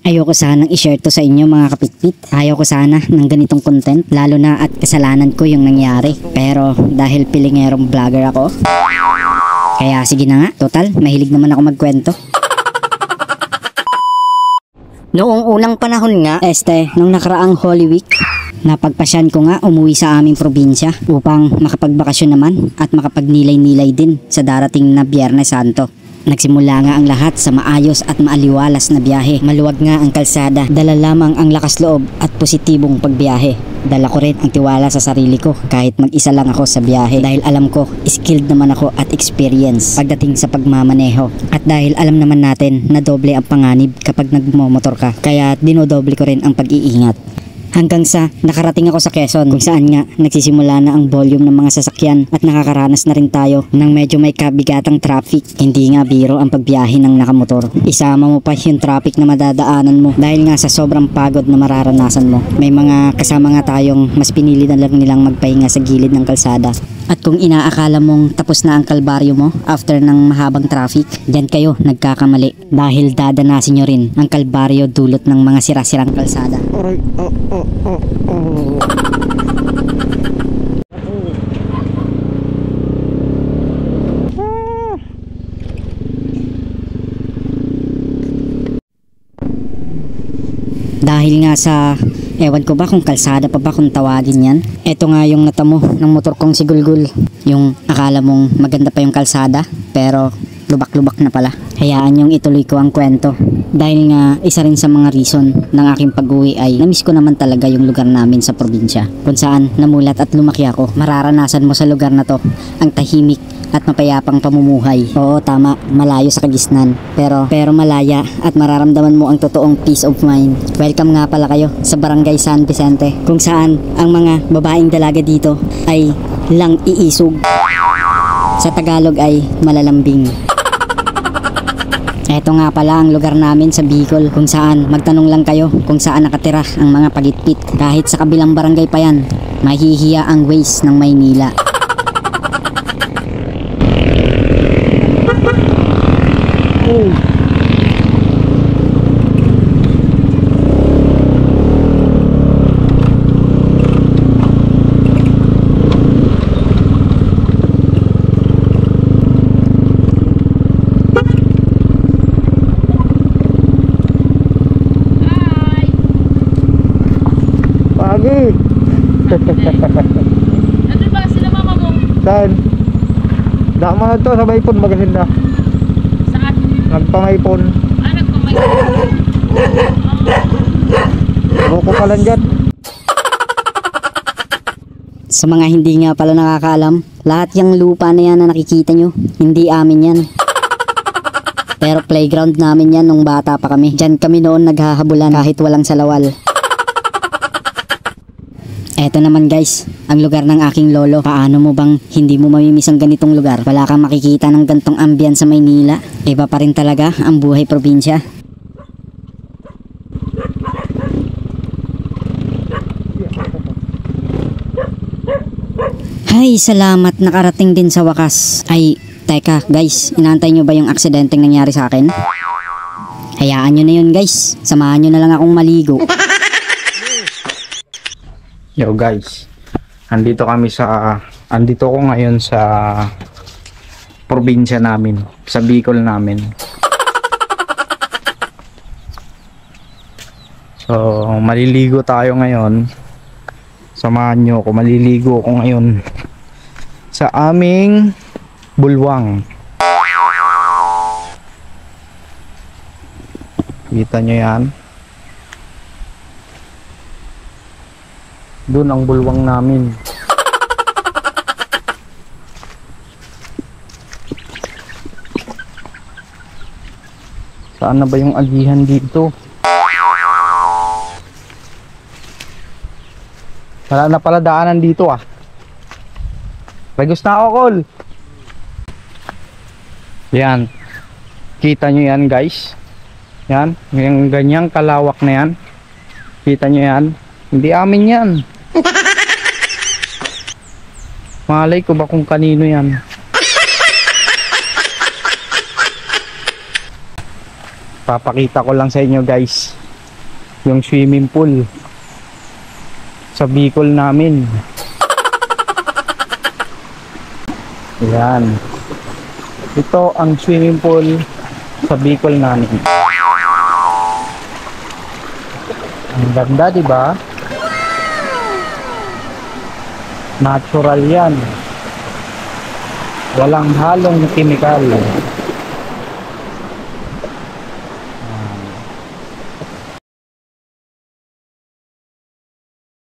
Ayoko sanang i-share to sa inyo mga kapitpit. Ayaw ko sana ng ganitong content, lalo na at kasalanan ko yung nangyari. Pero dahil pilingerong vlogger ako, kaya sige na nga, total, mahilig naman ako magkwento. Noong unang panahon nga, nung nakaraang Holy Week, napagpasyan ko nga umuwi sa aming probinsya upang makapagbakasyon naman at makapagnilay-nilay din sa darating na Biyernes Santo. Nagsimula nga ang lahat sa maayos at maaliwalas na biyahe. Maluwag nga ang kalsada, dala lamang ang lakas loob at positibong pagbiyahe. Dala ko rin ang tiwala sa sarili ko kahit mag-isa lang ako sa biyahe dahil alam ko skilled naman ako at experience pagdating sa pagmamaneho. At dahil alam naman natin na doble ang panganib kapag nagmomotor ka, kaya dinodoble ko rin ang pag-iingat. Hanggang sa nakarating ako sa Quezon kung saan nga nagsisimula na ang volume ng mga sasakyan at nakakaranas na rin tayo ng medyo may kabigatang traffic. Hindi nga biro ang pagbiyahe ng nakamotor. Isama mo pa yung traffic na madadaanan mo dahil nga sa sobrang pagod na mararanasan mo. May mga kasama nga tayong mas pinili na lang nilang magpahinga sa gilid ng kalsada. At kung inaakala mong tapos na ang kalbaryo mo after ng mahabang traffic, dyan kayo nagkakamali dahil dadanasin nyo rin ang kalbaryo dulot ng mga sira-sirang kalsada. Aray, Dahil nga sa ewan ko ba kung kalsada pa ba kung tawagin yan. Ito nga yung natamo ng motor kong si Gulgul. Yung akala mong maganda pa yung kalsada pero lubak-lubak na pala. Hayaan yung ituloy ko ang kwento. Dahil nga isa rin sa mga reason ng aking pag-uwi ay namiss ko naman talaga yung lugar namin sa probinsya. Kung saan namulat at lumaki ako. Mararanasan mo sa lugar na to ang tahimik at mapayapang pamumuhay. Oo, tama, malayo sa kagisnan. Pero malaya at mararamdaman mo ang totoong peace of mind. Welcome nga pala kayo sa Barangay San Vicente, kung saan ang mga babaeng dalaga dito ay lang iisog. Sa Tagalog ay malalambing. Eto nga pala ang lugar namin sa Bicol, kung saan magtanong lang kayo kung saan nakatira ang mga pagitpit. Kahit sa kabilang barangay pa yan, mahihiya ang ways ng Maynila. Pagi. Ano ba sila mama mo? Saan? Dama na to sa Maypon magasin na. Saan? Nagpangaypon. Nagpamay. Buko pa lang dyan. Sa mga hindi nga pala nakakaalam, lahat yung lupa na yan na nakikita nyo, hindi amin yan. Pero playground namin yan nung bata pa kami. Diyan kami noon naghahabulan kahit walang salawal. Eto naman guys, ang lugar ng aking lolo. Paano mo bang hindi mo mamimiss ang ganitong lugar? Wala kang makikita ng gantong ambience sa Maynila. Iba pa rin talaga ang buhay probinsya. Ay, salamat, nakarating din sa wakas. Ay, teka guys, inaantay nyo ba yung aksidenteng nangyari sa akin? Hayaan nyo na yun guys, samahan nyo na lang akong maligo. Yo guys, andito ko ngayon sa probinsya namin, sa Bicol namin. So, maliligo tayo ngayon. Samahan nyo ako, maliligo ako ngayon sa aming bulwang. Kita nyo yan? Doon ang bulwang namin. Saan na ba yung agihan dito? Wala na pala daanan dito ah. Lagos na ako, Col. Yan. Kita nyo yan guys. Yan. Yung ganyang kalawak na yan. Kita nyo yan. Hindi amin yan. Malay ko ba kung kanino yan. Papakita ko lang sa inyo guys. yung swimming pool sa Bicol namin. Yan. Ito ang swimming pool sa Bicol namin. Ang ganda, di ba? Natural yan. Walang halong kemikal.